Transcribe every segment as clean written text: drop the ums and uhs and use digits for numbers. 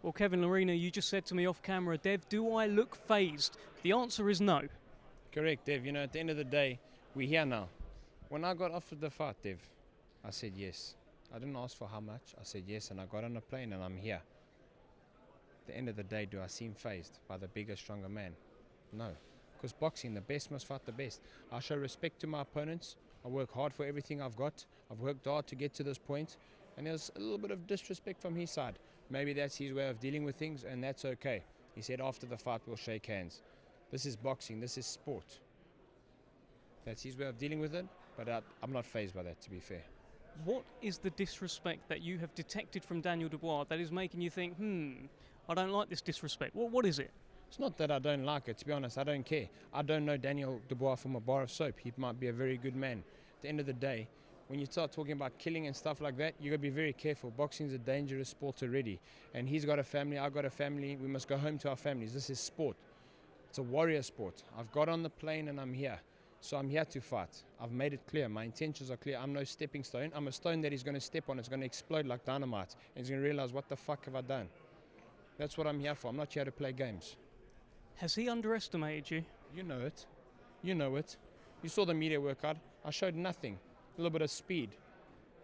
Well, Kevin Lerena, you just said to me off camera, Dev, do I look phased? The answer is no. Correct, Dev. You know, at the end of the day, we're here now. When I got offered the fight, Dev, I said yes. I didn't ask for how much. I said yes, and I got on a plane and I'm here. At the end of the day, do I seem phased by the bigger, stronger man? No. Because boxing, the best must fight the best. I show respect to my opponents. I work hard for everything I've got. I've worked hard to get to this point. And there's a little bit of disrespect from his side. Maybe that's his way of dealing with things, and that's okay. He said after the fight we'll shake hands. This is boxing, this is sport. That's his way of dealing with it, but I'm not fazed by that, to be fair. What is the disrespect that you have detected from Daniel Dubois that is making you think, I don't like this disrespect? What is it? It's not that I don't like it, to be honest, I don't care. I don't know Daniel Dubois from a bar of soap. He might be a very good man. At the end of the day, when you start talking about killing and stuff like that, you got to be very careful. Boxing's a dangerous sport already. And he's got a family, I've got a family. We must go home to our families. This is sport. It's a warrior sport. I've got on the plane and I'm here. So I'm here to fight. I've made it clear. My intentions are clear. I'm no stepping stone. I'm a stone that he's going to step on. It's going to explode like dynamite. And he's going to realize, what the fuck have I done? That's what I'm here for. I'm not here to play games. Has he underestimated you? You know it. You know it. You saw the media workout. I showed nothing. A little bit of speed.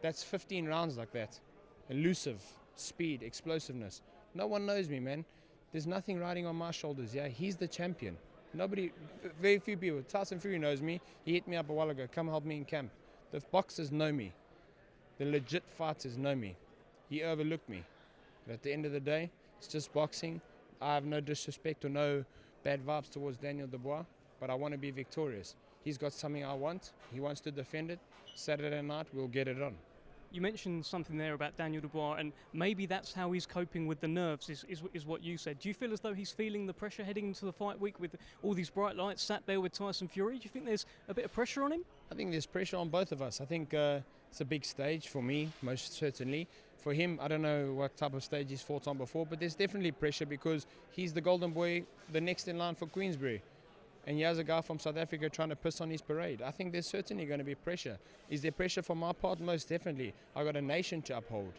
That's 15 rounds like that. Elusive, speed, explosiveness. No one knows me, man. There's nothing riding on my shoulders. Yeah, he's the champion. Nobody, very few people. Tyson Fury knows me. He hit me up a while ago. Come help me in camp. The boxers know me. The legit fighters know me. He overlooked me. But at the end of the day, it's just boxing. I have no disrespect or no bad vibes towards Daniel Dubois, but I want to be victorious. He's got something I want. He wants to defend it. Saturday night, we'll get it on. You mentioned something there about Daniel Dubois, and maybe that's how he's coping with the nerves, is what you said. Do you feel as though he's feeling the pressure heading into the fight week with all these bright lights sat there with Tyson Fury? Do you think there's a bit of pressure on him? I think there's pressure on both of us. I think it's a big stage for me, most certainly. For him, I don't know what type of stage he's fought on before, but there's definitely pressure because he's the golden boy, the next in line for Queensberry. And he has a guy from South Africa trying to piss on his parade. I think there's certainly going to be pressure. Is there pressure from my part? Most definitely. I got a nation to uphold.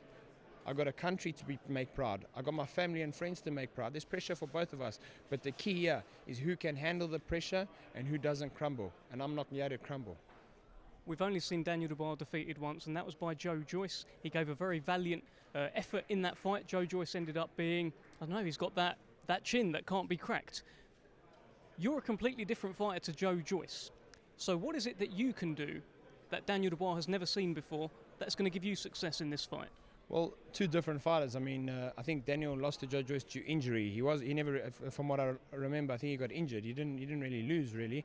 I got a country to make proud. I got my family and friends to make proud. There's pressure for both of us. But the key here is who can handle the pressure and who doesn't crumble. And I'm not here to crumble. We've only seen Daniel Dubois defeated once, and that was by Joe Joyce. He gave a very valiant effort in that fight. Joe Joyce ended up being, I don't know, he's got that chin that can't be cracked. You're a completely different fighter to Joe Joyce. So what is it that you can do that Daniel Dubois has never seen before that's going to give you success in this fight? Well, two different fighters. I mean, I think Daniel lost to Joe Joyce due to injury. He never, from what I remember, I think he got injured. He didn't really lose, really.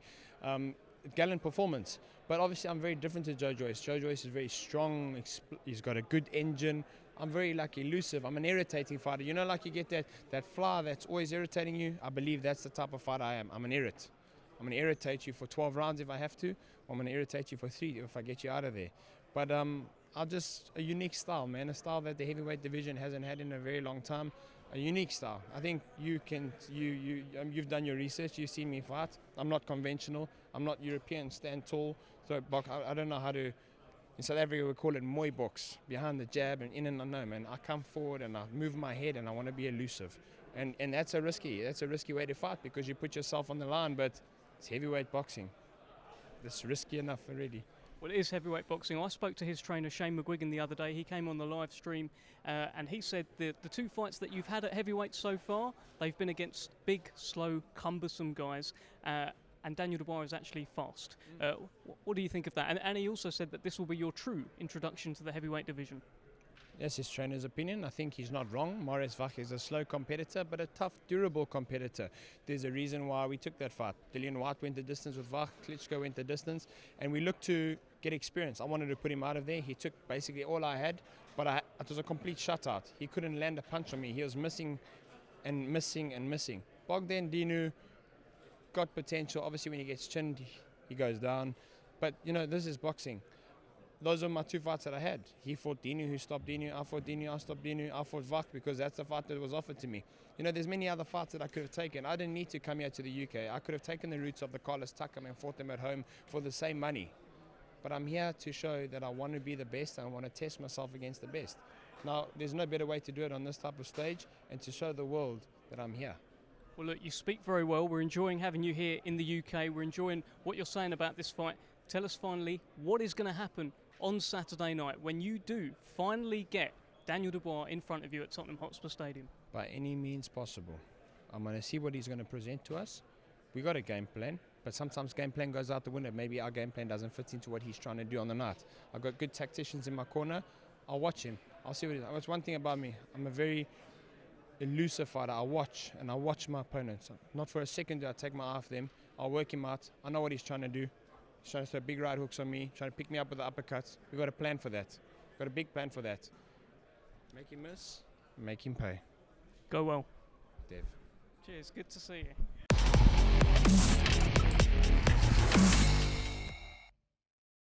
Gallant performance. But obviously, I'm very different to Joe Joyce. Joe Joyce is very strong. He's got a good engine. I'm very elusive. I'm an irritating fighter. You know, like you get that fly that's always irritating you. I believe that's the type of fighter I am. I'm an irrit. I'm going to irritate you for 12 rounds if I have to. Or I'm going to irritate you for 3 if I get you out of there. But I'm just a unique style, man. A style that the heavyweight division hasn't had in a very long time. A unique style. I think you've done your research. You've seen me fight. I'm not conventional. I'm not European. Stand tall. So I don't know how to. In South Africa, we call it mooi box, behind the jab and in and no, man. I come forward and I move my head and I want to be elusive. And that's a risky way to fight because you put yourself on the line, but it's heavyweight boxing. It's risky enough already. Well, it is heavyweight boxing. I spoke to his trainer, Shane McGuigan, the other day. He came on the live stream and he said the 2 fights that you've had at heavyweight so far, they've been against big, slow, cumbersome guys. And Daniel Dubois is actually fast. What do you think of that? And he also said that this will be your true introduction to the heavyweight division. That's his trainer's opinion. I think he's not wrong. Maurice Vach is a slow competitor, but a tough, durable competitor. There's a reason why we took that fight. Dillian White went the distance with Vach, Klitschko went the distance, and we looked to get experience. I wanted to put him out of there. He took basically all I had, but it was a complete shutout. He couldn't land a punch on me. He was missing and missing and missing. Bogdan Dinu got potential. Obviously, when he gets chinned, he goes down. But, you know, this is boxing. Those are my 2 fights that I had. He fought Dinu, who stopped Dinu. I fought Dinu, I stopped Dinu. I fought Vach because that's the fight that was offered to me. You know, there's many other fights that I could have taken. I didn't need to come here to the UK. I could have taken the routes of the Carlos Takam and fought them at home for the same money. But I'm here to show that I want to be the best and I want to test myself against the best. Now, there's no better way to do it on this type of stage and to show the world that I'm here. Well, look, you speak very well. We're enjoying having you here in the UK. We're enjoying what you're saying about this fight. Tell us finally, what is going to happen on Saturday night when you do finally get Daniel Dubois in front of you at Tottenham Hotspur Stadium? By any means possible. I'm going to see what he's going to present to us. We got a game plan, but sometimes game plan goes out the window. Maybe our game plan doesn't fit into what he's trying to do on the night. I've got good tacticians in my corner. I'll watch him. I'll see what he does. That's one thing about me. I'm a very elusive fighter. I watch my opponents. Not for a second do I take my eye off them. I'll work him out. I know what he's trying to do. He's trying to throw big right hooks on me, trying to pick me up with the uppercuts. We've got a plan for that. We've got a big plan for that. Make him miss, make him pay. Go well. Dev. Cheers, good to see you.